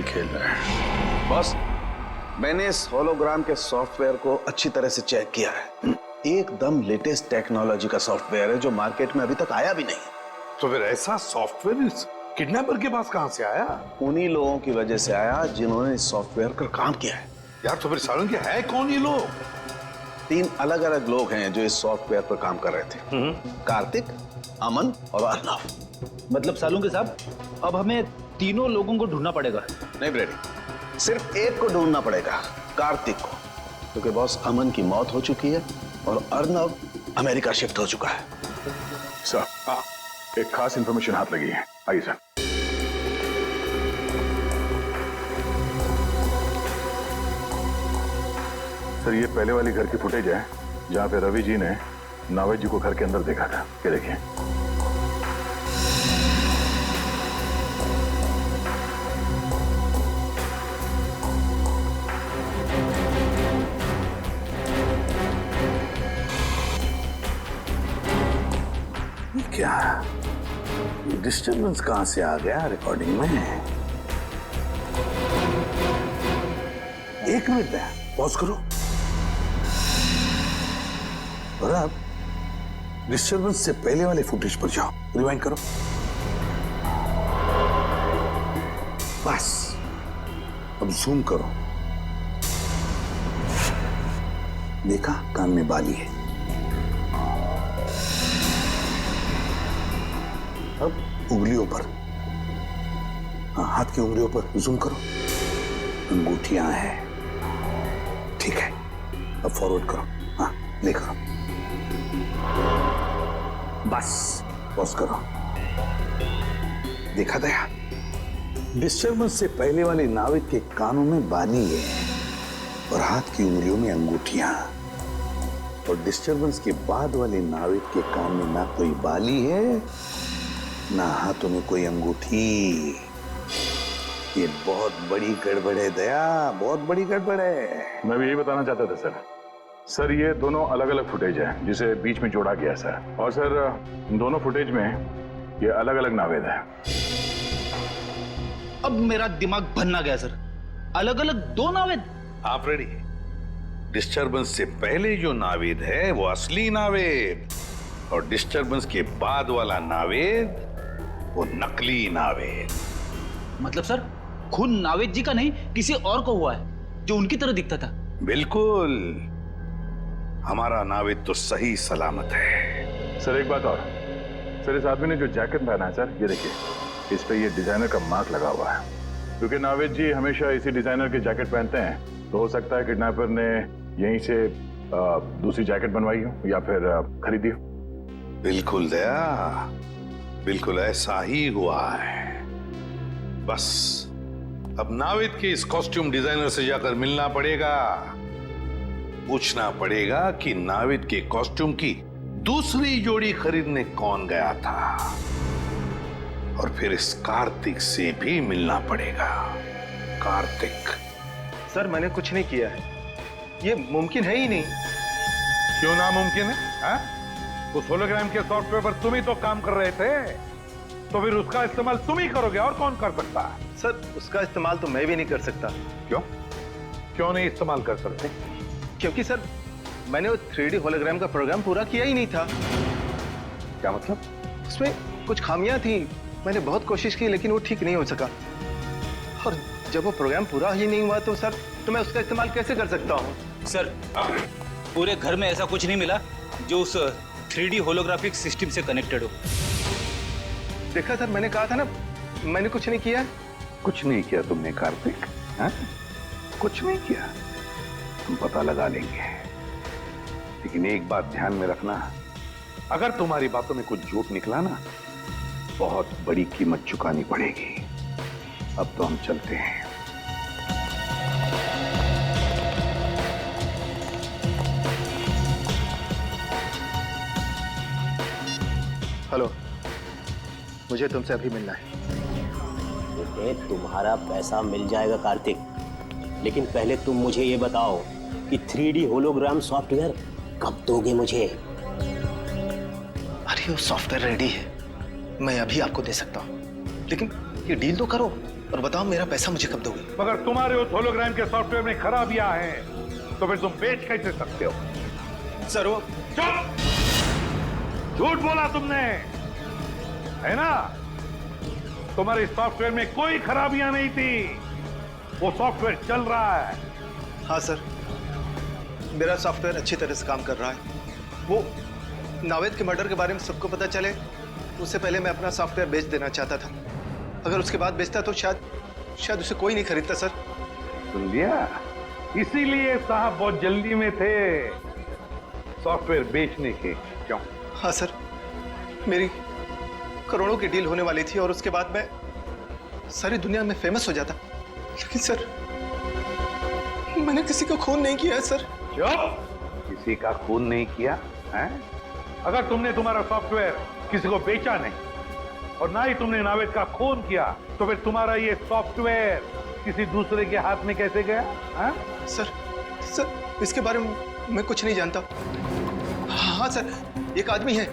खेल रहे हैं। बॉस, मैंने इस होलोग्राम के सॉफ्टवेयर को अच्छी तरह से चेक किया है। एकदम लेटेस्ट टेक्नोलॉजी का सॉफ्टवेयर है जो मार्केट में अभी तक आया भी नहीं। तो फिर ऐसा सॉफ्टवेयर इस किडनैपर के पास कहां से आया? उन्हीं लोगों की वजह से आया जिन्होंने इस सॉफ्टवेयर पर काम किया है। यार तो फिर सालन के है कौन ये लोग? 3 अलग अलग लोग हैं जो इस सॉफ्टवेयर पर काम कर रहे थे। कार्तिक, अमन और अर्नव। मतलब सालुंके साहब, अब हमें तीनों लोगों को ढूंढना पड़ेगा। नहीं ब्रेडी, सिर्फ एक को ढूंढना पड़ेगा, कार्तिक को, क्योंकि बॉस अमन की मौत हो चुकी है और अर्नव अमेरिका शिफ्ट हो चुका है। सर, हाँ, एक खास इंफॉर्मेशन हाथ लगी है। आइए सर। सर, ये पहले वाली घर की फुटेज है जहां पे रवि जी ने नावेद जी को घर के अंदर देखा था। ये देखिए। क्या डिस्टर्बेंस कहां से आ गया रिकॉर्डिंग में? एक मिनट पॉज करो और अब डिस्टर्बेंस से पहले वाले फुटेज पर जाओ, रिवाइंड करो। बस अब जूम करो। देखा, कान में बाली है। अब उंगलियों पर, हाँ, हाथ की उंगलियों पर जूम करो। अंगूठियां हैं, ठीक है। अब फॉरवर्ड करो, हाँ, प्ले करो। बस पॉज करो। देखा दया, डिस्टर्बेंस से पहले वाले नाविक के कानों में बाली है और हाथ की उंगलियों में अंगूठियां, और डिस्टर्बेंस के बाद वाले नाविक के कान में ना कोई बाली है ना हाथों में कोई अंगूठी। ये बहुत बड़ी गड़बड़ है दया, बहुत बड़ी गड़बड़ है। मैं भी यही बताना चाहता था सर। सर, ये दोनों अलग अलग फुटेज है जिसे बीच में जोड़ा गया सर। और सर, दोनों फुटेज में ये अलग अलग नावेद है। अब मेरा दिमाग बनना गया सर। अलग अलग 2 नावेद। आप रेडी? डिस्टर्बेंस से पहले जो नावेद है वो असली नावेद, और डिस्टर्बेंस के बाद वाला नावेद वो नकली नावेद। मतलब सर, खून नावेद जी का नहीं किसी और को हुआ है जो उनकी तरह दिखता था। बिल्कुल, हमारा नावेद तो सही सलामत है। सर, एक बात और। सर, इस आदमी ने जो जैकेट पहना है सर, ये देखिए, इस पे ये डिजाइनर का मार्क लगा हुआ है। क्योंकि नावेद जी हमेशा इसी डिजाइनर के जैकेट पहनते हैं, तो हो सकता है किडनैपर ने यहीं से दूसरी जैकेट बनवाई हो या फिर खरीदी हो। बिल्कुल दया, बिल्कुल ऐसा ही हुआ है। बस अब नावेद के इस कॉस्ट्यूम डिजाइनर से जाकर मिलना पड़ेगा, पूछना पड़ेगा कि नावेद के कॉस्ट्यूम की दूसरी जोड़ी खरीदने कौन गया था, और फिर इस कार्तिक से भी मिलना पड़ेगा। कार्तिक। सर, मैंने कुछ नहीं किया है, ये मुमकिन है ही नहीं। क्यों नामुमकिन है? हाँ? उस होलोग्राम के सॉफ्टवेयर पर तुम ही तो काम कर रहे थे, तो फिर उसका इस्तेमाल तुम ही करोगे, और कौन कर सकता है? सर, उसका इस्तेमाल तो मैं भी नहीं कर सकता। क्यों? क्यों नहीं इस्तेमाल कर सकते? क्योंकि सर, मैंने वो 3D होलोग्राम का प्रोग्राम पूरा किया ही नहीं था। क्या मतलब? उसमें कुछ खामियां थी, मैंने बहुत कोशिश की लेकिन वो ठीक नहीं हो सका। और जब वो प्रोग्राम पूरा ही नहीं हुआ तो सर, तो मैं उसका इस्तेमाल कैसे कर सकता हूँ? सर, पूरे घर में ऐसा कुछ नहीं मिला जो उस 3D होलोग्राफिक सिस्टम से कनेक्टेड हो। देखा सर, मैंने कहा था ना, मैंने कुछ नहीं किया। कुछ नहीं किया तुमने कार्तिक? हाँ? कुछ नहीं किया। हम पता लगा लेंगे, लेकिन एक बात ध्यान में रखना, अगर तुम्हारी बातों में कुछ झूठ निकला ना, बहुत बड़ी कीमत चुकानी पड़ेगी। अब तो हम चलते हैं। हेलो, मुझे तुमसे अभी मिलना है। बेटे, तुम्हारा पैसा मिल जाएगा कार्तिक, लेकिन पहले तुम मुझे ये बताओ कि 3D होलोग्राम सॉफ्टवेयर कब दोगे मुझे? अरे वो सॉफ्टवेयर रेडी है, मैं अभी आपको दे सकता हूँ, लेकिन ये डील तो करो, और बताओ मेरा पैसा मुझे कब दोगे? मगर तुम्हारे उस होलोग्राम के सॉफ्टवेयर में खराबियां हैं, तो फिर तुम बेच कैसे सकते हो? सर वो चुप! झूठ बोला तुमने, है ना? तुम्हारे सॉफ्टवेयर में कोई खराबियां नहीं थी, वो सॉफ्टवेयर चल रहा है। हाँ सर, मेरा सॉफ्टवेयर अच्छी तरह से काम कर रहा है। वो नावेद के मर्डर के बारे में सबको पता चले उससे पहले मैं अपना सॉफ्टवेयर बेच देना चाहता था। अगर उसके बाद बेचता तो शायद उसे कोई नहीं खरीदता सर। सुन लिया? इसीलिए साहब बहुत जल्दी में थे सॉफ्टवेयर बेचने के। क्यों? हाँ सर, मेरी करोड़ों की डील होने वाली थी और उसके बाद मैं सारी दुनिया में फेमस हो जाता। लेकिन सर, मैंने किसी का खून नहीं किया है सर। चुप! किसी का खून नहीं किया है? अगर तुमने तुम्हारा सॉफ्टवेयर किसी को बेचा नहीं और ना ही तुमने नावेद का खून किया, तो फिर तुम्हारा ये सॉफ्टवेयर किसी दूसरे के हाथ में कैसे गया? है? सर इसके बारे में मैं कुछ नहीं जानता। हाँ सर, एक आदमी है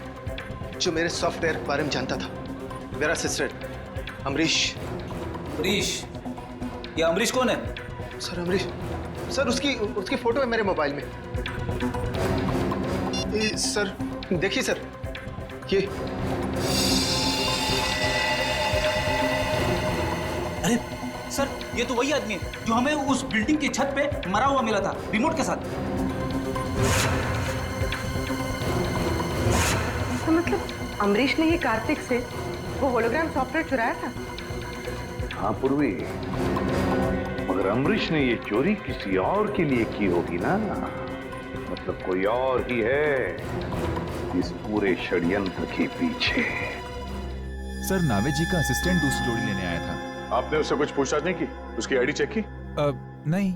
जो मेरे सॉफ्टवेयर के बारे में जानता था, मेरा असिस्टेंट अमरीश। अमरीश? ये अमरीश कौन है? सर अमरीश, सर उसकी फोटो है मेरे मोबाइल में। सर देखिए सर, ये अरे सर, ये तो वही आदमी है जो हमें उस बिल्डिंग की छत पे मरा हुआ मिला था, रिमोट के साथ। तो मतलब अमरीश ने ही कार्तिक से वो होलोग्राम सॉफ्टवेयर चुराया था? हाँ पूर्वी, मगर अमरीश ने ये चोरी किसी और के लिए की होगी ना, मतलब कोई और ही है इस पूरे षड्यंत्र के पीछे। सर, नावेद जी का असिस्टेंट दूसरी जोड़ी लेने आया था। आपने उससे कुछ पूछताछ नहीं की? उसकी आईडी चेक की? नहीं,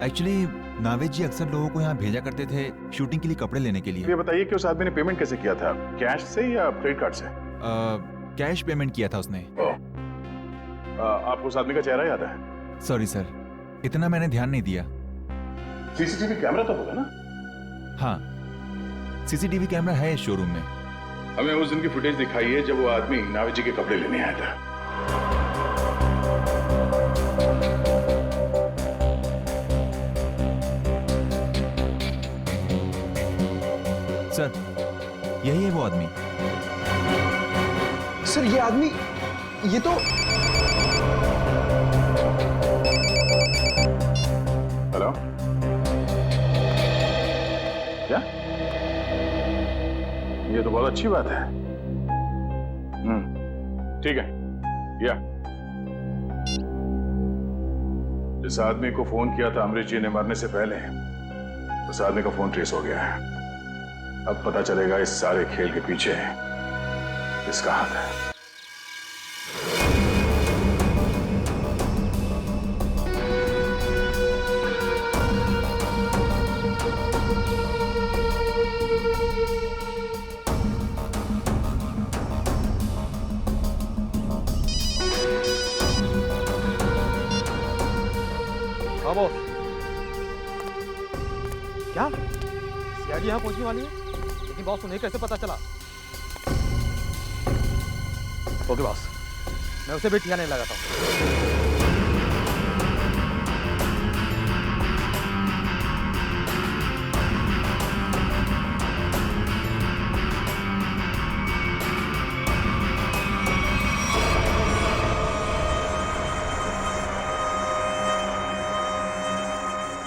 एक्चुअली नावेद जी अक्सर लोगों को यहाँ भेजा करते थे शूटिंग के लिए कपड़े लेने के लिए। ये बताइए कि उस आदमी ने पेमेंट कैसे किया था, कैश से या क्रेडिट कार्ड से? कैश पेमेंट किया था उसने। आपको उस आदमी का चेहरा याद है? सॉरी सर, इतना मैंने ध्यान नहीं दिया। सीसीटीवी कैमरा तो होगा ना? हाँ, सीसीटीवी कैमरा है इस शोरूम में। हमें उस दिन की फुटेज दिखाइए जब वो आदमी नावेद जी के कपड़े लेने आया था। सर, यही है वो आदमी। सर ये आदमी, ये तो हेलो, क्या? ये तो बहुत अच्छी बात है। ठीक है, या जिस आदमी को फोन किया था अमरीश जी ने मरने से पहले, उस आदमी का फोन ट्रेस हो गया है। अब पता चलेगा इस सारे खेल के पीछे किसका हाथ है। क्या सीआईडी यहाँ पहुंचने वाली है? लेकिन बॉस, उन्हें कैसे पता चला? ओके बॉस, मैं उसे भी ठिकाने लगाता हूँ।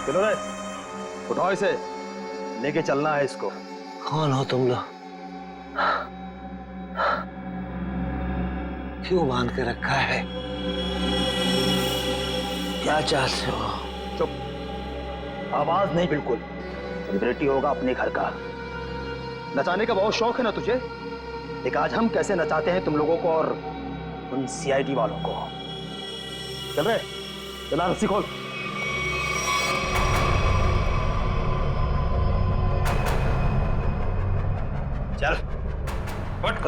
चलो रे, उठाओ इसे, लेके चलना है इसको। कौन हो तुम लोग? क्यों बांध के रखा है? क्या चाहते हो? चुप, आवाज नहीं बिल्कुल। सेलिब्रिटी होगा अपने घर का। नचाने का बहुत शौक है ना तुझे? देख आज हम कैसे नचाते हैं तुम लोगों को और उन सीआईडी वालों को। चल रहे, चला रस्सी खोल। चल उठ।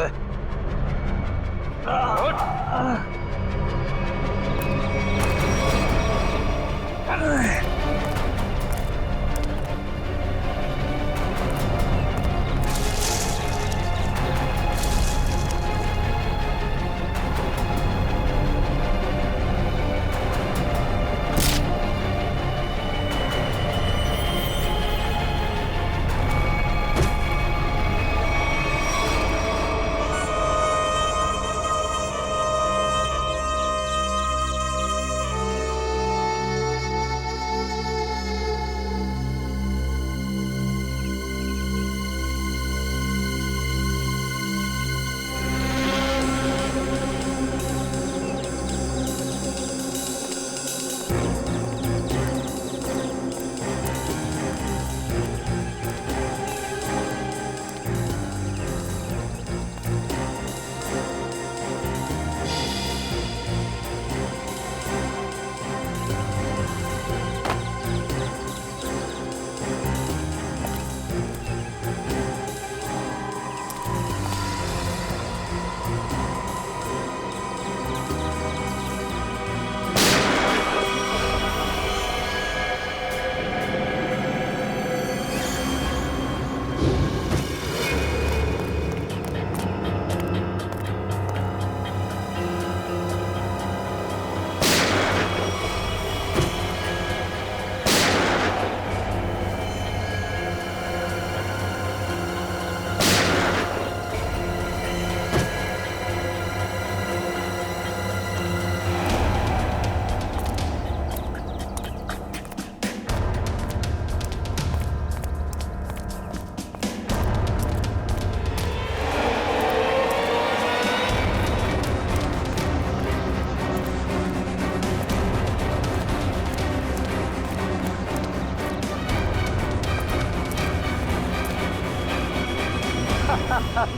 आज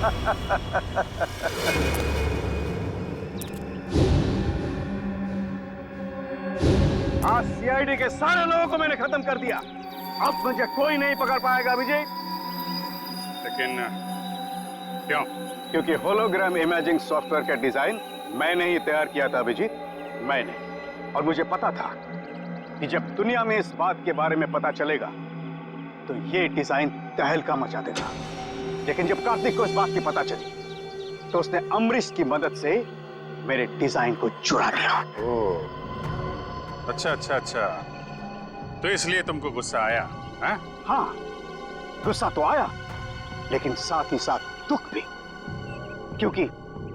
सीआईडी के सारे लोगों को मैंने खत्म कर दिया। अब मुझे कोई नहीं पकड़ पाएगा अभिजीत। लेकिन क्यों? क्योंकि होलोग्राम इमेजिंग सॉफ्टवेयर का डिजाइन मैंने ही तैयार किया था अभिजीत, मैंने। और मुझे पता था कि जब दुनिया में इस बात के बारे में पता चलेगा तो ये डिजाइन तहलका मचा देगा। लेकिन जब कार्तिक को इस बात की पता चली तो उसने अमरीश की मदद से मेरे डिजाइन को चुरा लिया। ओह, अच्छा अच्छा अच्छा, तो इसलिए तुमको गुस्सा आया? हाँ, गुस्सा तो आया, लेकिन साथ ही साथ दुख भी, क्योंकि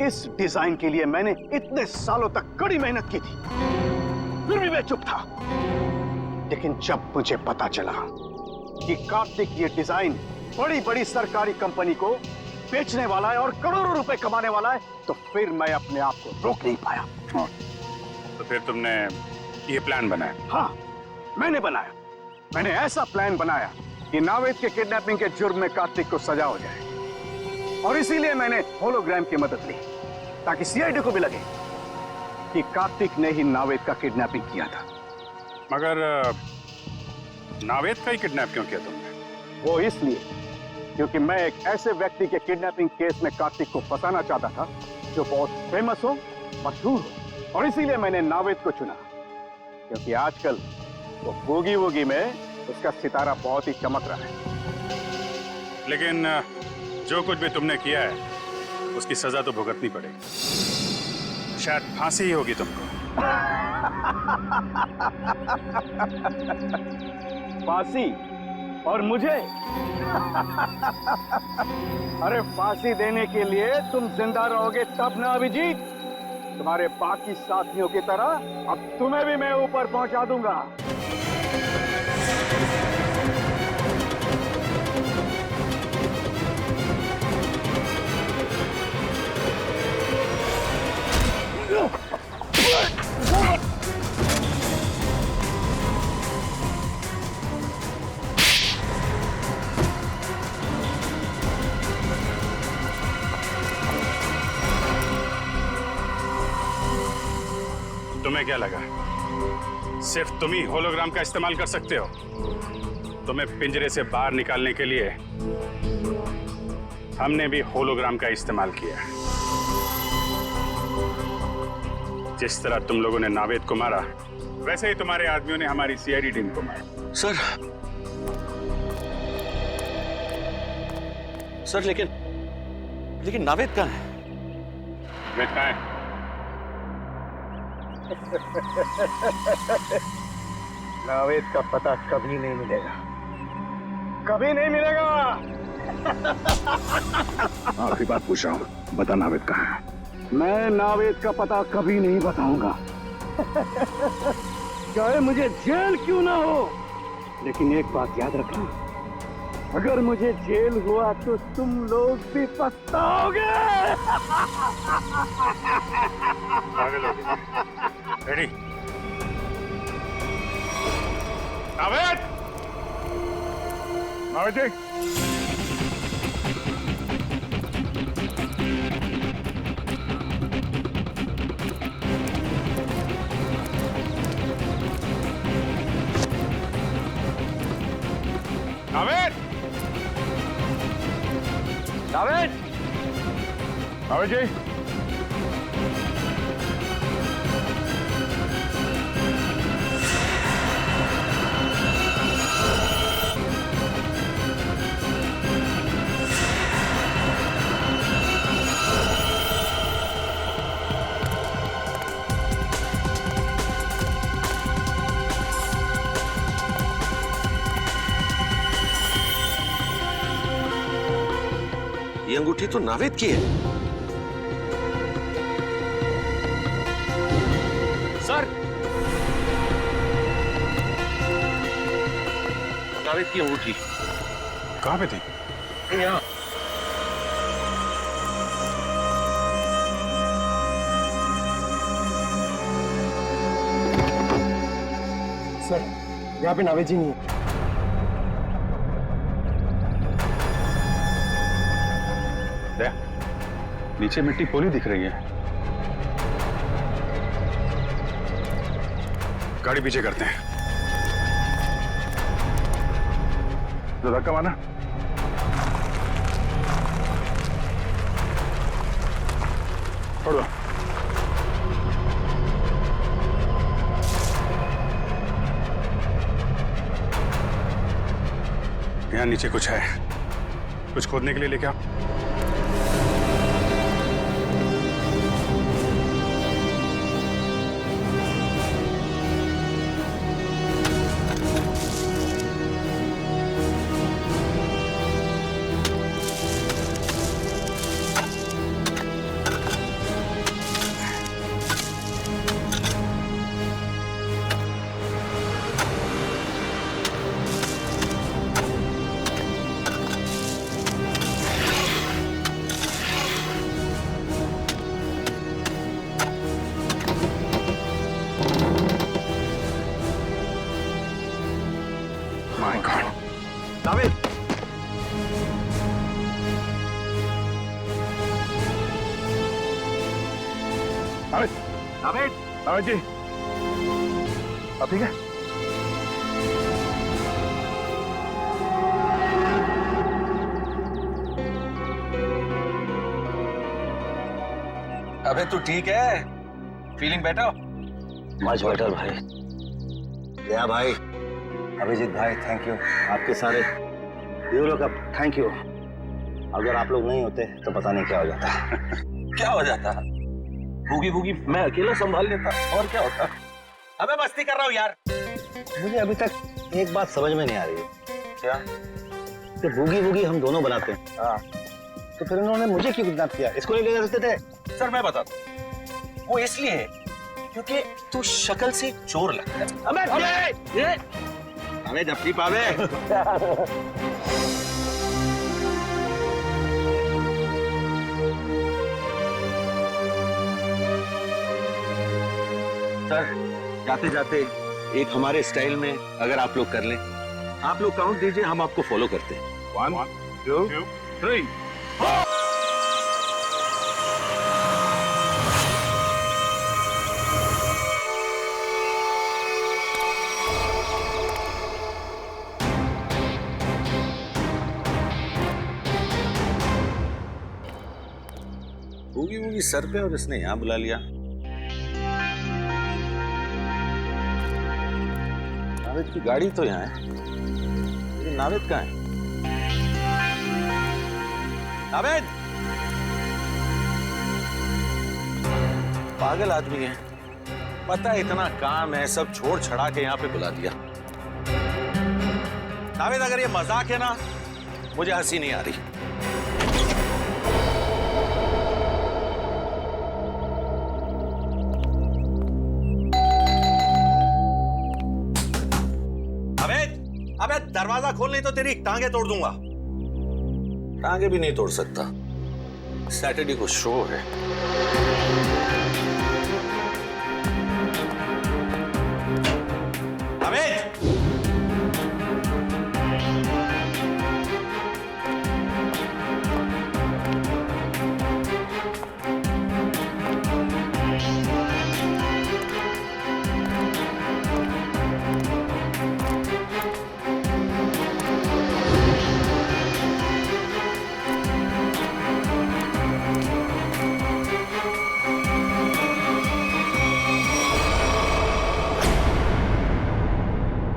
इस डिजाइन के लिए मैंने इतने सालों तक कड़ी मेहनत की थी, फिर भी मैं चुप था। लेकिन जब मुझे पता चला कि कार्तिक ये डिजाइन बड़ी बड़ी सरकारी कंपनी को बेचने वाला है और करोड़ों रुपए कमाने वाला है, तो फिर मैं अपने आप को रोक नहीं पाया। तो फिर तुमने ये प्लान बनाया? हाँ, मैंने बनाया। मैंने ऐसा प्लान बनाया कि नावेद के किडनैपिंग के जुर्म में कार्तिक को सजा हो जाए। और इसीलिए मैंने होलोग्राम की मदद ली, ताकि सीआईडी को भी लगे कि कार्तिक ने ही नावेद का किडनैपिंग किया था। मगर नावेद का ही किडनैप क्यों किया तुमने? वो इसलिए क्योंकि मैं एक ऐसे व्यक्ति के किडनैपिंग केस में कार्तिक को फंसाना चाहता था जो बहुत फेमस हो, मशहूर हो। और इसीलिए मैंने नावेद को चुना, क्योंकि आजकल वो बूगी वूगी में उसका सितारा बहुत ही चमक रहा है। लेकिन जो कुछ भी तुमने किया है उसकी सजा तो भुगतनी पड़ेगी। शायद फांसी ही होगी तुमको। फांसी? और मुझे? अरे फांसी देने के लिए तुम जिंदा रहोगे तब ना अभिजीत। तुम्हारे बाकी साथियों की तरह अब तुम्हें भी मैं ऊपर पहुंचा दूंगा। तुम्हें क्या लगा सिर्फ तुम ही होलोग्राम का इस्तेमाल कर सकते हो? तुम्हें पिंजरे से बाहर निकालने के लिए हमने भी होलोग्राम का इस्तेमाल किया है। जिस तरह तुम लोगों ने नावेद को मारा, वैसे ही तुम्हारे आदमियों ने हमारी सीआईडी टीम को मारा। सर लेकिन नावेद कहाँ है? नावेद कहाँ है? नावेद का पता कभी नहीं मिलेगा, कभी नहीं मिलेगा। आखिरी बात पूछ रहा हूँ, बता नावेद कहाँ है? मैं नावेद का पता कभी नहीं बताऊंगा, चाहे मुझे जेल क्यों ना हो। लेकिन एक बात याद रखना, अगर मुझे जेल हुआ तो तुम लोग भी पछताओगे। रेडी? नावेद! नावेद जी! नावेद! नावेद! नावेद जी! ये अंगूठी तो नावेद की है। सर, नावेद की अंगूठी कहाँ पे थी? यहाँ। सर, यहाँ पे नावेद जी नहीं है। दया, नीचे मिट्टी पोली दिख रही है। गाड़ी पीछे करते हैं। तो धक्का मारना। छोड़ दो। यहाँ नीचे कुछ है, कुछ खोदने के लिए लेके आओ। नावेद, नावेद, नावेद, नावेद जी, आप ठीक है? अबे तू ठीक है? Feeling better? मच बेटर भाई। दया भाई, अभिजीत भाई, थैंक यू। आपके सारे यू लोग अब थैंक यू। अगर आप लोग नहीं होते तो पता नहीं क्या हो जाता। क्या हो जाता? भूगी भूगी मैं अकेला संभाल लेता, और क्या होता? अबे मस्ती कर रहा हूँ यार। मुझे अभी तक एक बात समझ में नहीं आ रही है। क्या? कि बूगी वूगी हम दोनों बनाते हैं। हाँ। तो फिर उन्होंने मुझे क्यों किडनैप किया? इसको नहीं ले जा सकते थे? सर मैं बताता हूँ, वो इसलिए है क्योंकि तू शक्ल से चोर लगता है। अबे ये हमें डपटी पावे। सर जाते जाते एक हमारे स्टाइल में अगर आप लोग कर लें, आप लोग काउंट दीजिए, हम आपको फॉलो करते हैं। 1 2 3। बूगी बूगी सर पे और इसने यहाँ बुला लिया। नावेद की गाड़ी तो यहाँ है, लेकिन नावेद कहाँ है? नावेद! पागल आदमी है, पता है इतना काम है, सब छोड़ छड़ा के यहाँ पे बुला दिया। नावेद अगर ये मजाक है ना, मुझे हंसी नहीं आ रही। अबे दरवाजा खोल, नहीं तो तेरी टांगे तोड़ दूंगा। टांगे भी नहीं तोड़ सकता, सैटरडे को शो है।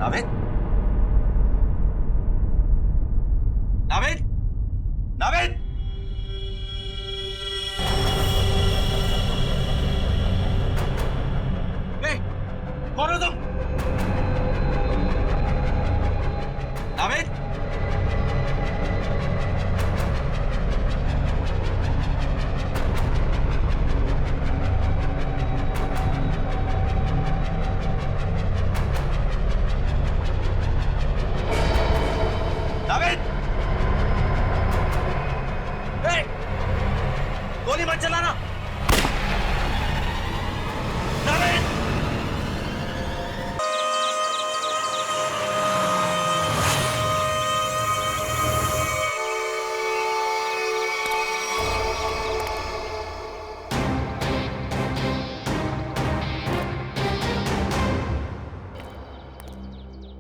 अमित! नावेद? नावेद? नावेद? कौन हो तुम? नावेद? गोली मत चलाना। नावेद!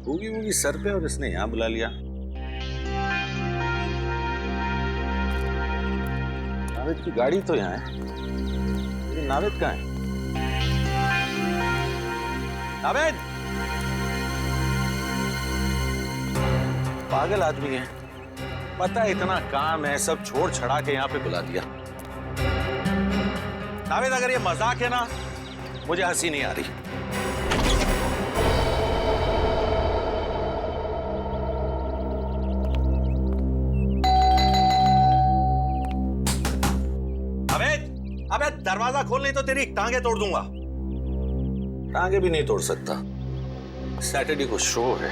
बूगी बूगी सर पे और इसने यहाँ बुला लिया। नावेद की गाड़ी तो यहाँ है, लेकिन नावेद कहाँ है? नावेद! पागल आदमी है, पता है इतना काम है, सब छोड़ छड़ा के यहाँ पे बुला दिया। नावेद, अगर ये मजाक है ना, मुझे हंसी नहीं आ रही। अबे दरवाजा खोल, नहीं तो तेरी टांगे तोड़ दूंगा। टांगे भी नहीं तोड़ सकता, सैटरडे को शो है।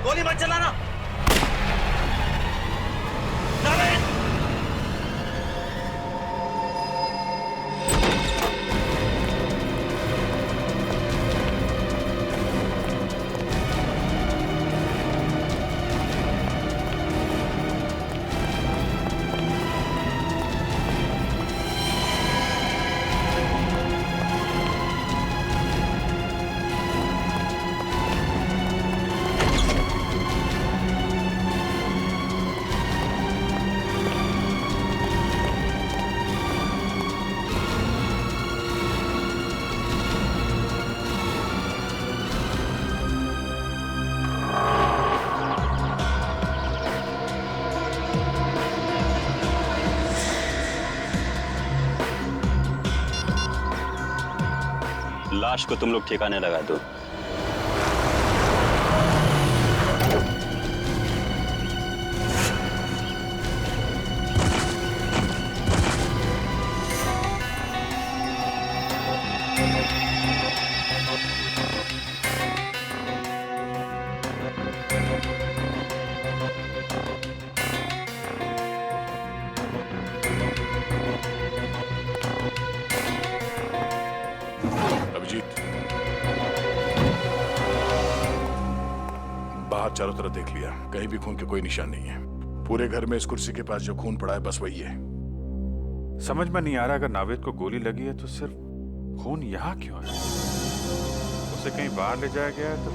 गोली मत चलाना। लाश को तुम लोग ठिकाने लगा दो। बाहर चारों तरफ देख लिया, कहीं भी खून के कोई निशान नहीं है। पूरे घर में इस कुर्सी के पास जो खून पड़ा है बस वही है। समझ में नहीं आ रहा, अगर नावेद को गोली लगी है तो सिर्फ खून यहाँ क्यों है? उसे कहीं बाहर ले जाया गया है तो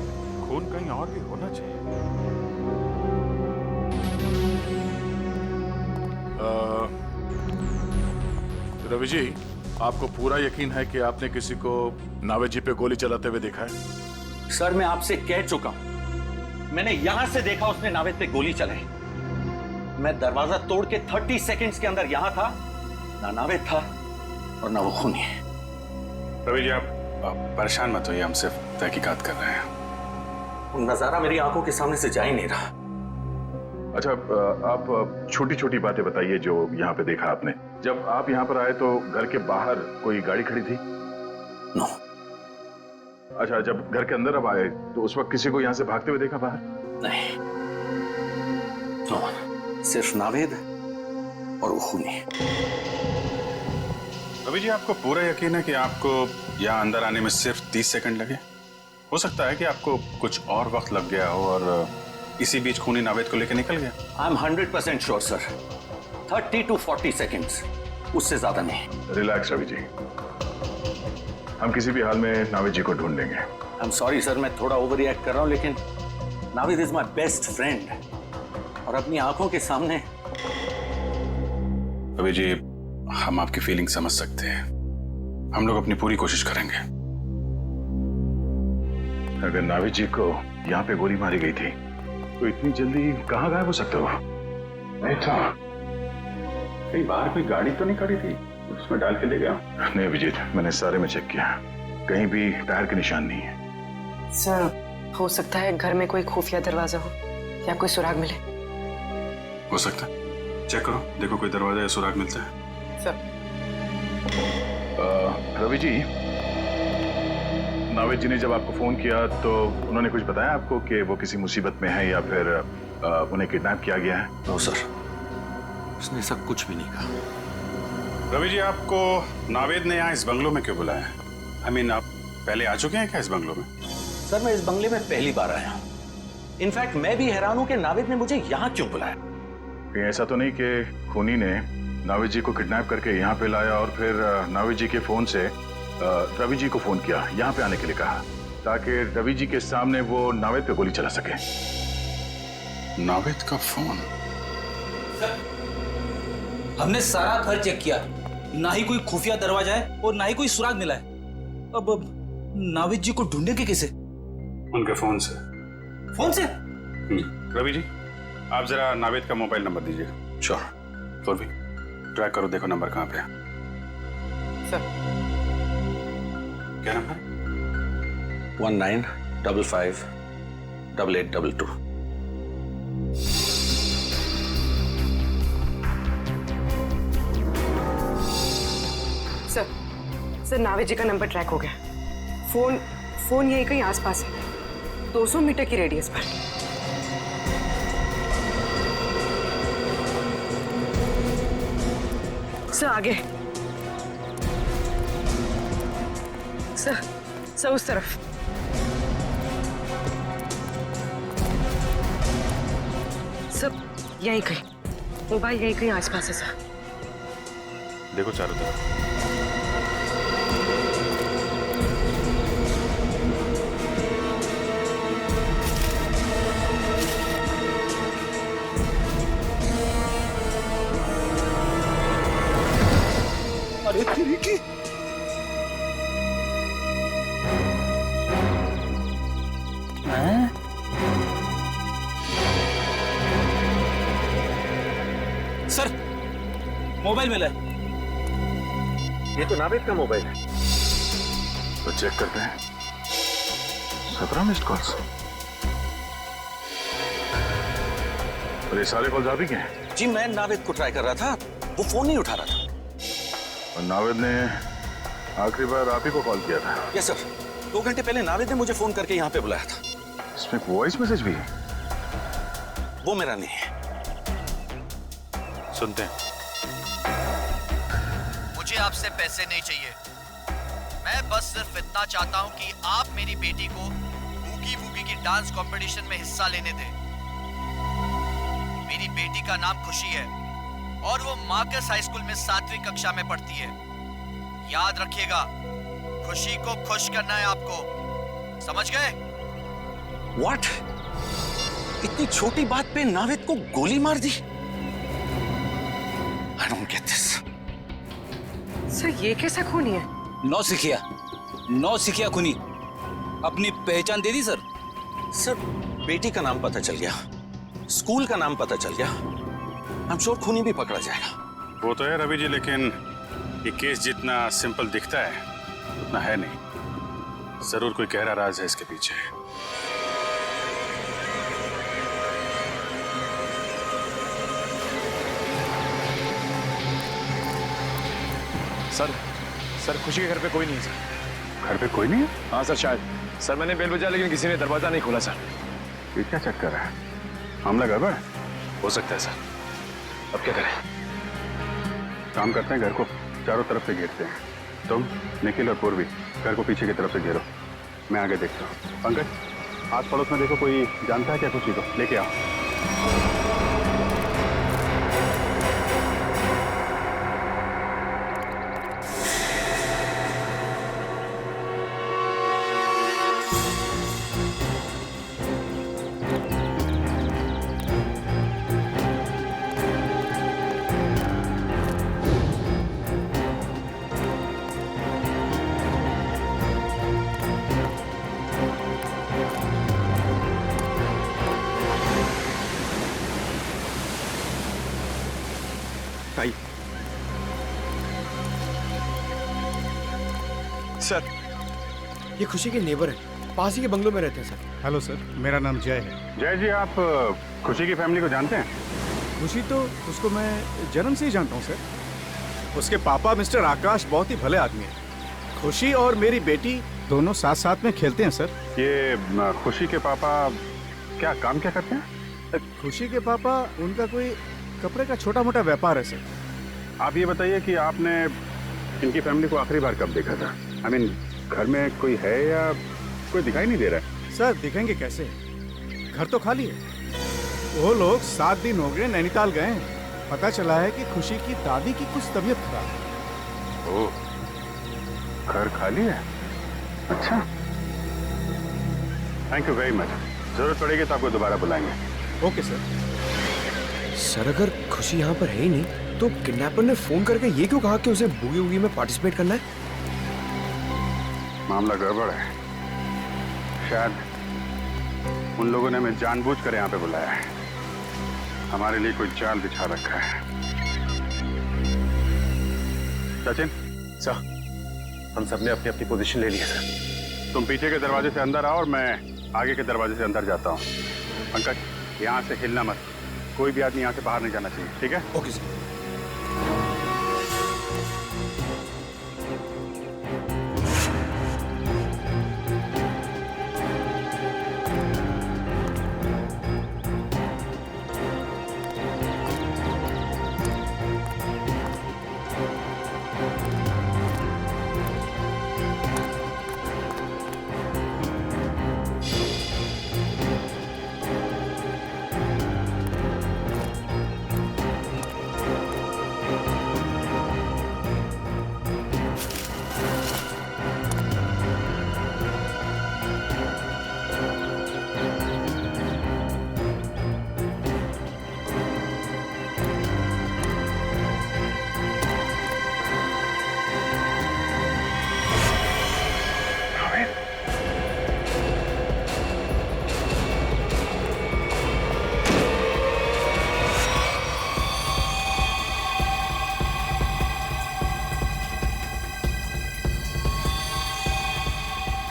खून कहीं और भी होना चाहिए। रवि जी, आपको पूरा यकीन है कि आपने किसी को नावेद जी पे गोली चलाते हुए देखा है? सर, मैं आपसे कह चुका हूं, मैंने यहां से देखा उसने नावेद पे गोली चलाई। मैं दरवाजा तोड़ के 30 सेकंड्स के अंदर यहां था, ना नावेद था और ना वो खूनी। रवि जी, आप परेशान मत होइए, हम सिर्फ तहकीकात कर रहे हैं। वो नजारा मेरी आंखों के सामने से जा ही नहीं रहा। अच्छा, आप छोटी छोटी बातें बताइए जो यहाँ पे देखा आपने। जब आप यहाँ पर आए तो घर के बाहर कोई गाड़ी खड़ी थी? नो। अच्छा, जब घर के अंदर अब आए तो उस वक्त किसी को यहाँ से भागते हुए देखा बाहर? नहीं, नो, सिर्फ नावेद और वो खूनी। रवि जी, आपको पूरा यकीन है कि आपको यहाँ अंदर आने में सिर्फ 30 सेकंड लगे? हो सकता है कि आपको कुछ और वक्त लग गया हो और इसी बीच खूनी नावेद को लेकर निकल गया। I am 100% sure sir, 30 to 40 seconds, उससे ज्यादा नहीं। रिलैक्स रवि जी, हम किसी भी हाल में नावेद जी को ढूंढ लेंगे। आई एम सॉरी सर, मैं थोड़ा ओवर रिएक्ट कर रहा हूं, लेकिन Navid is my best friend और अपनी आंखों के सामने। रवि जी, हम आपकी फीलिंग समझ सकते हैं, हम लोग अपनी पूरी कोशिश करेंगे। अगर नाविद जी को यहाँ पे गोली मारी गई थी तो इतनी जल्दी कहाँ गायब हो सकते हो? नहीं था, कहीं बाहर कोई गाड़ी तो नहीं खड़ी थी, उसमें डाल के ले गया। नहीं अभिजीत, मैंने सारे में चेक किया, कहीं भी टायर के निशान नहीं है। सर, हो सकता है घर में कोई खुफिया दरवाजा हो या कोई सुराग मिले। हो सकता है, चेक करो, देखो कोई दरवाजा या सुराग मिलता है। सर। रवि जी, नाविद जी ने जब आपको फोन किया तो उन्होंने कुछ बताया आपको कि वो किसी मुसीबत में है या फिर उन्हें किडनैप किया गया है? नो सर, उसने सब कुछ भी नहीं कहा। रवि जी, आपको नाविद ने यहाँ इस बंगलों में क्यों बुलाया? I mean, आप पहले आ चुके हैं क्या इस बंगलों में? सर, मैं इस बंगले में पहली बार आया हूँ। इनफैक्ट मैं भी हैरान हूँ कि नाविद ने मुझे यहाँ क्यों बुलाया। कहीं ऐसा तो नहीं कि खूनी ने नाविद जी को किडनैप करके यहाँ पे लाया और फिर नाविद जी के फोन से रवि जी को फोन किया, यहाँ पे आने के लिए कहा, ताकि रवि जी के सामने वो नाविद पे गोली चला सके? नाविद का फोन? हमने सारा घर चेक किया, ना ही कोई खुफिया दरवाजा है और ना ही कोई सुराग मिला है। अब नाविद जी को ढूंढेंगे कैसे? उनके फोन से। फोन से? रवि जी, आप जरा नाविद का मोबाइल नंबर दीजिएगा। श्योर। और भी ट्रैक करो, देखो नंबर कहाँ पे है। सर। क्या नंबर? 19558822। सर, नाविद जी का नंबर ट्रैक हो गया। फोन यहीं कहीं आसपास है, 200 मीटर की रेडियस पर। सर आगे। सर उस तरफ। सर यहीं कहीं, मोबाइल यहीं कहीं आसपास है सर। देखो चारों तरफ। अरे तेरी की सर, मोबाइल मिला है। ये तो नाविद का मोबाइल है। तो चेक करते हैं। 17 मिस्ड कॉल्स। और ये सारे कॉल्स आप ही के हैं? जी, मैं नाविद को ट्राई कर रहा था, वो फोन नहीं उठा रहा था। और नाविद ने आखिरी बार आप ही को कॉल किया था? यस सर, 2 घंटे पहले नाविद ने मुझे फोन करके यहाँ पे बुलाया था। इसमें वॉइस मैसेज भी है? वो मेरा नहीं है। सुनते हैं। मुझे आपसे पैसे नहीं चाहिए, मैं बस सिर्फ इतना चाहता हूँ कि आप मेरी बेटी को बूगी वूगी की डांस कंपटीशन में हिस्सा लेने दें। मेरी बेटी का नाम खुशी है और वो मार्कस हाई स्कूल में 7वीं कक्षा में पढ़ती है। याद रखिएगा, खुशी को खुश करना है आपको, समझ गए? व्हाट? इतनी छोटी बात पे नाविद को गोली मार दी? I don't get this. Sir ये कैसा खूनी है? नौसिखिया खूनी। अपनी पहचान दे दी सर? सर, बेटी का नाम पता चल गया, स्कूल का नाम पता चल गया, I'm sure खूनी भी पकड़ा जाएगा। वो तो है रवि जी, लेकिन ये केस जितना सिंपल दिखता है उतना है नहीं। जरूर कोई गहरा राज है इसके पीछे। सर खुशी के घर पे कोई नहीं है सर। घर पे कोई नहीं है? हाँ सर, शायद। सर मैंने बेल बजा लेकिन किसी ने दरवाजा नहीं खोला सर। ये क्या चक्कर है? हमला गड़बड़ हो सकता है सर। अब क्या करें? काम करते हैं, घर को चारों तरफ से घेरते हैं। तुम, निखिल और पूर्वी घर को पीछे की तरफ से घेरो, मैं आगे देखता हूँ। पंकज, आस पड़ोस में देखो कोई जानता है क्या खुशी को, लेके आओ। सर, ये खुशी के नेबर है, पास ही के बंगलों में रहते हैं सर। हेलो सर, मेरा नाम जय है। जय जी, आप खुशी की फैमिली को जानते हैं? खुशी तो उसको मैं जन्म से ही जानता हूँ सर। उसके पापा मिस्टर आकाश बहुत ही भले आदमी हैं। खुशी और मेरी बेटी दोनों साथ साथ में खेलते हैं सर। ये खुशी के पापा क्या काम क्या करते हैं? खुशी के पापा, उनका कोई कपड़े का छोटा मोटा व्यापार है सर। आप ये बताइए कि आपने इनकी फैमिली को आखिरी बार कब देखा था? I mean, घर में कोई है या कोई दिखाई नहीं दे रहा है? सर दिखेंगे कैसे, घर तो खाली है। वो लोग 7 दिन हो गए नैनीताल गए हैं। पता चला है कि खुशी की दादी की कुछ तबीयत खराब है। ओह, घर खाली है? अच्छा, थैंक यू वेरी मच। जरूरत पड़ेगी तो आपको दोबारा बुलाएंगे। Okay sir. सर अगर खुशी यहाँ पर है ही नहीं तो किडनैपर ने फोन करके ये क्यों कहा कि उसे बूगी वूगी में पार्टिसिपेट करना है? मामला गड़बड़ है। शायद उन लोगों ने हमें जानबूझकर यहाँ पे बुलाया है। हमारे लिए कोई जाल बिछा रखा है। सचिन सर, हम सबने अपनी अपनी पोजीशन ले ली है सर। तुम पीछे के दरवाजे से अंदर आओ और मैं आगे के दरवाजे से अंदर जाता हूँ। पंकज, यहाँ से हिलना मत। कोई भी आदमी यहाँ से बाहर नहीं जाना चाहिए, ठीक है? Okay sir.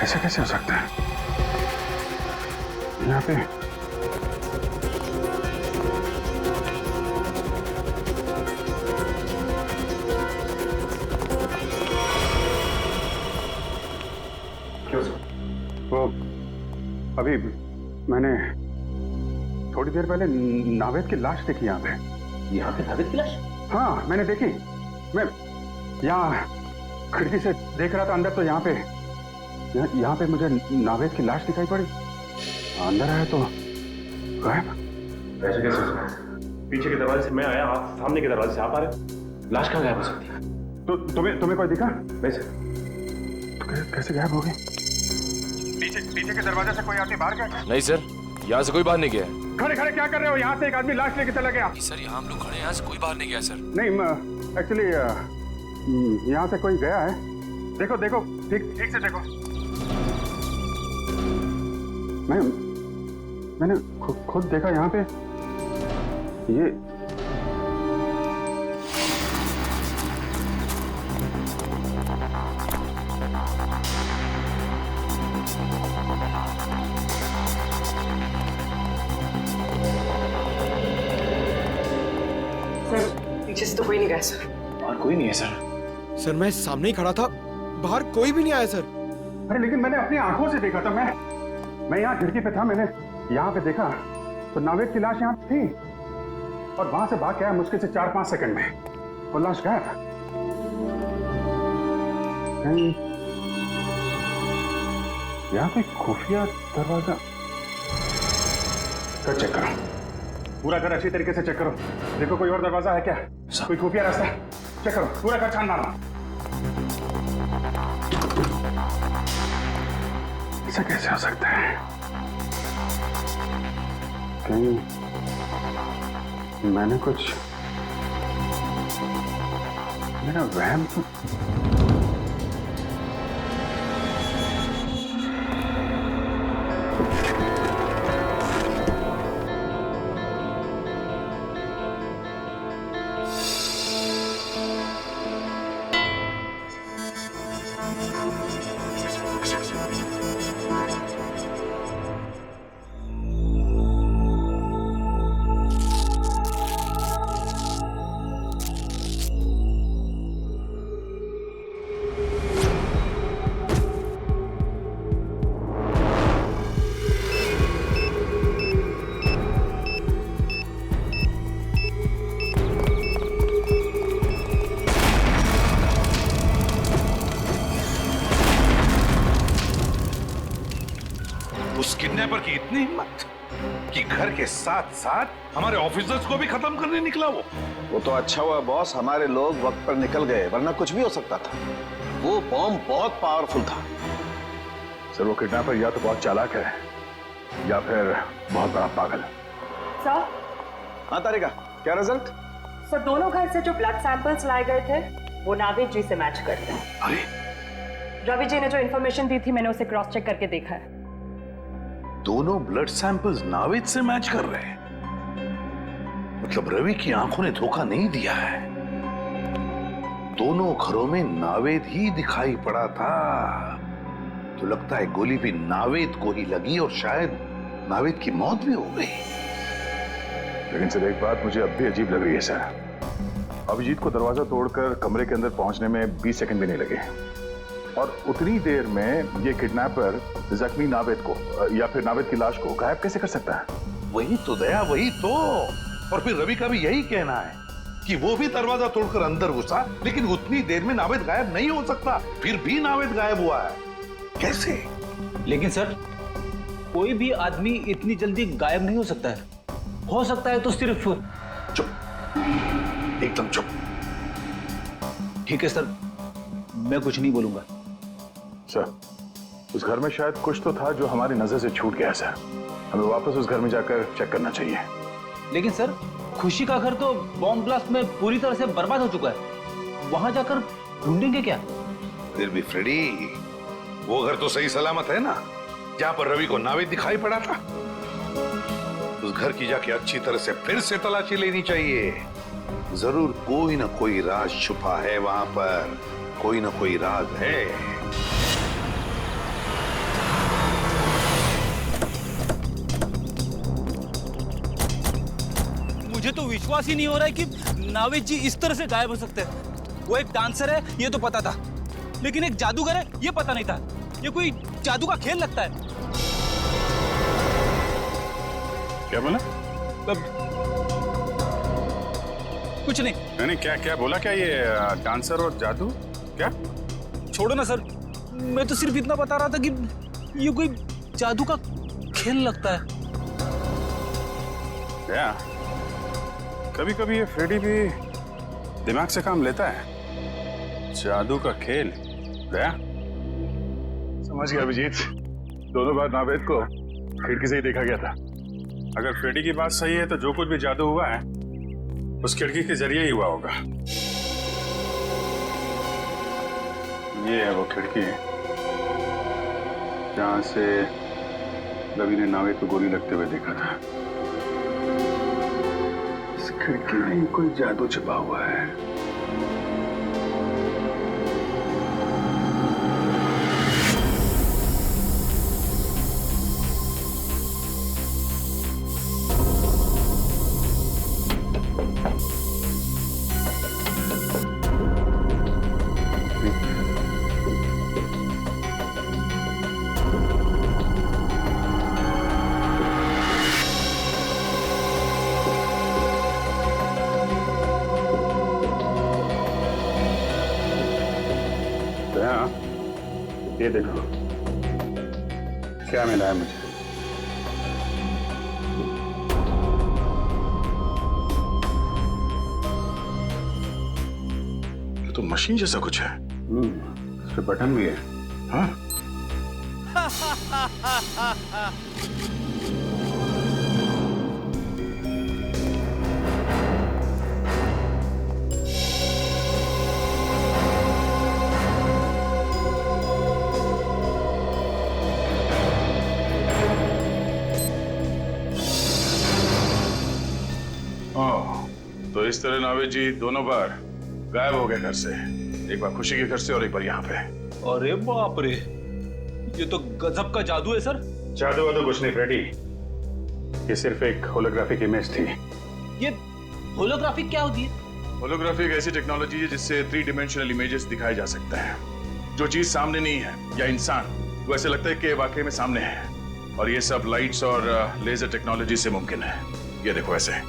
ऐसा कैसे हो सकता है? यहाँ पे वो अभी मैंने थोड़ी देर पहले नावेद की लाश देखी यहाँ पे। यहाँ पे नावेद की लाश? हाँ, मैंने देखी। मैं यहाँ खिड़की से देख रहा था अंदर, तो यहाँ पे मुझे नावेद की लाश दिखाई पड़ी। अंदर आया तो गायब। ऐसे कैसे हो सकता है? पीछे के दरवाजे से मैं आया, आप सामने के दरवाजे से आप आ रहे। लाश कहाँ गायब हो सकती है? तो तुम्हें कोई दिखा? नहीं सर। तो कैसे गायब हो गई? पीछे के दरवाजे से कोई आदमी बाहर गया? नहीं सर, यहाँ से कोई बाहर नहीं गया। खड़े खड़े क्या कर रहे हो? यहाँ से एक आदमी लाश लेके चला गया। सर यहाँ हम लोग खड़े हैं, यहाँ से कोई बाहर नहीं गया सर। नहीं, एक्चुअली यहाँ से कोई गया है। देखो देखो, ठीक से देखो। मैंने खुद देखा यहाँ पे। ये पीछे से तो कोई नहीं गया सर। और कोई नहीं है सर। सर मैं सामने ही खड़ा था, बाहर कोई भी नहीं आया सर। अरे लेकिन मैंने अपनी आंखों से देखा था। मैं यहाँ खिड़की पे था, मैंने यहाँ पे देखा तो नावेद की लाश यहाँ थी और वहां से भाग गया मुश्किल से 4-5 सेकंड में। वो लाश गायब। यहाँ पे खुफिया दरवाजा चेक करो, पूरा घर अच्छी तरीके से चेक करो। देखो कोई और दरवाजा है क्या, कोई खुफिया रास्ता? चेक करो, पूरा घर छान मारो। ऐसा कैसे हो सकता है? कहीं मैंने कुछ, मेरा वहम तो घर के साथ साथ हमारे ऑफिसर्स को भी खत्म करने निकला वो तो अच्छा हुआ बॉस, हमारे लोग वक्त पर निकल गए, वरना कुछ भी हो सकता था। वो बॉम्ब बहुत पावरफुल था। सर वो किडनैपर या तो बहुत चालाक है या फिर बहुत बड़ा पागल। सर। हाँ तारिका, क्या रिजल्ट? सर दोनों घर से जो ब्लड सैंपल्स लाए गए थे वो नावेद जी से मैच करते हैं। अरे रवि जी ने जो इन्फॉर्मेशन दी थी मैंने उसे क्रॉस चेक करके देखा है। दोनों ब्लड सैंपल्स नावेद से मैच कर रहे हैं। मतलब रवि की आंखों ने धोखा नहीं दिया है। दोनों घरों में नावेद ही दिखाई पड़ा था। तो लगता है गोली भी नावेद को ही लगी और शायद नावेद की मौत भी हो गई। लेकिन सर एक बात मुझे अब भी अजीब लग रही है सर। अभिजीत को दरवाजा तोड़कर कमरे के अंदर पहुंचने में 20 सेकंड भी नहीं लगे और उतनी देर में ये किडनैपर जख्मी नावेद को या फिर नावेद की लाश को गायब कैसे कर सकता है? वही तो दया, वही तो। और फिर रवि का भी यही कहना है कि वो भी दरवाजा तोड़कर अंदर घुसा, लेकिन उतनी देर में नावेद गायब नहीं हो सकता। फिर भी नावेद गायब हुआ है, कैसे? लेकिन सर कोई भी आदमी इतनी जल्दी गायब नहीं हो सकता है। हो सकता है तो सिर्फ चुप, एकदम चुप। ठीक है सर, मैं कुछ नहीं बोलूंगा। सर उस घर में शायद कुछ तो था जो हमारी नजर से छूट गया सर। हमें वापस उस घर में जाकर चेक करना चाहिए। लेकिन सर खुशी का घर तो बॉम्ब ब्लास्ट में पूरी तरह से बर्बाद हो चुका है। वहां जाकर ढूंढेंगे क्या? फिर भी फ्रेडी, वो घर तो सही सलामत है ना, जहां पर रवि को नावेद दिखाई पड़ा था। उस घर की जाके अच्छी तरह से फिर से तलाशी लेनी चाहिए। जरूर कोई ना कोई राज छुपा है वहां पर, कोई ना कोई राज है। मुझे तो विश्वास ही नहीं हो रहा है कि नावेद जी इस तरह से गायब हो सकते हैं। वो एक डांसर है ये तो पता था, लेकिन एक जादूगर है ये पता नहीं था। ये कोई जादू का खेल लगता है। क्या बोला? कुछ नहीं। नहीं क्या क्या बोला? क्या ये डांसर और जादू? क्या? छोड़ो ना सर, मैं तो सिर्फ इतना बता रहा था कि ये कोई जादू का खेल लगता है। क्या? कभी कभी ये फ्रेडी भी दिमाग से काम लेता है। जादू का खेल? गया? समझ गया अभिजीत, दोनों बार नावेद को खिड़की से ही देखा गया था। अगर फ्रेडी की बात सही है तो जो कुछ भी जादू हुआ है उस खिड़की के जरिए ही हुआ होगा। ये है वो खिड़की जहां से रवि ने नावेद को गोली लगते हुए देखा था। इस खिड़की में ही कोई जादू छिपा हुआ है। ये देखो क्या मिला है मुझे। ये तो मशीन जैसा कुछ है। इस पे बटन भी है। हाँ? तो इस तरह नावेद जी दोनों बार गायब हो गए घर से, एक बार खुशी के घर से और एक बार यहाँ पे। अरे बाप रे, ये तो गजब का जादू है सर। जादू वादू कुछ नहीं फ्रेडी, ये सिर्फ एक होलोग्राफिक इमेज थी। ये होलोग्राफिक क्या होती है? होलोग्राफी एक ऐसी टेक्नोलॉजी है जिससे 3 डायमेंशनल इमेजेस दिखाए जा सकते हैं। जो चीज सामने नहीं है या इंसान, वो ऐसे लगता है कि वाकई में सामने है। और ये सब लाइट्स और लेजर टेक्नोलॉजी से मुमकिन है। ये देखो ऐसे।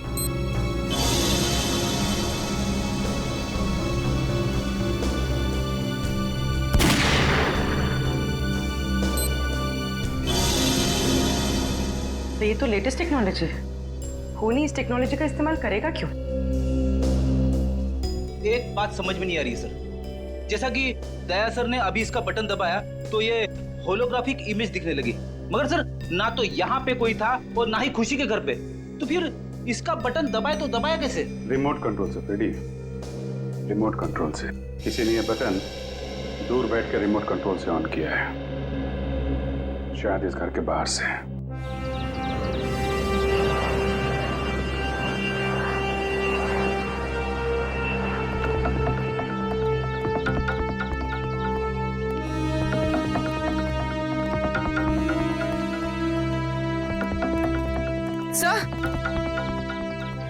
तो ये तो लेटेस्ट टेक्नोलॉजी है। खूनी इस टेक्नोलॉजी का इस्तेमाल करेगा क्यों? एक बात समझ में नहीं आ रही सर। जैसा कि दया सर ने अभी इसका बटन दबाया तो ये होलोग्राफिक इमेज दिखने लगी, मगर सर ना तो यहाँ पे कोई था और ना ही खुशी के घर पे, तो फिर इसका बटन दबाए तो दबाया कैसे? रिमोट कंट्रोल से फ्रेडी, रिमोट कंट्रोल से। किसी ने यह बटन दूर बैठ कर रिमोट कंट्रोल से ऑन किया है, शायद इस घर के बाहर से।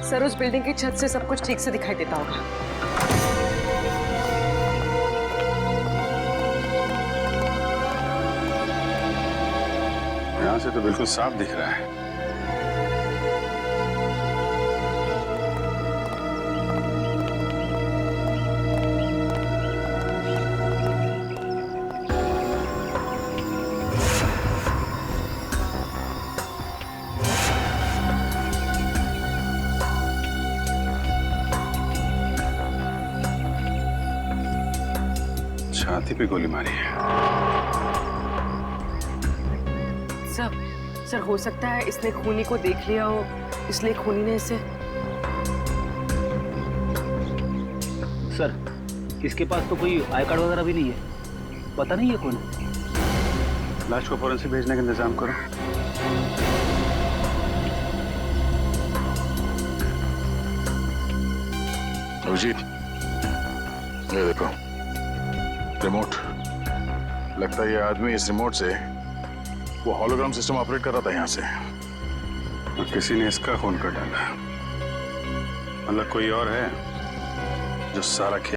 सर उस बिल्डिंग की छत से सब कुछ ठीक से दिखाई देता होगा। यहां से तो बिल्कुल साफ दिख रहा है। छाती पे गोली मारी है। सर हो सकता है इसने खूनी को देख लिया हो, इसलिए खूनी ने इसे। सर इसके पास तो कोई आई कार्ड वगैरह भी नहीं है, पता नहीं है कौन। लाश को फौरन से भेजने का इंतजाम करो। अभिजीत, ये देखो रिमोट। लगता है ये आदमी इस रिमोट से वो हॉलोग्राम सिस्टम ऑपरेट कर रहा था यहाँ से, और किसी ने इसका खून कर डाला। मतलब कोई और है जो सारा खेल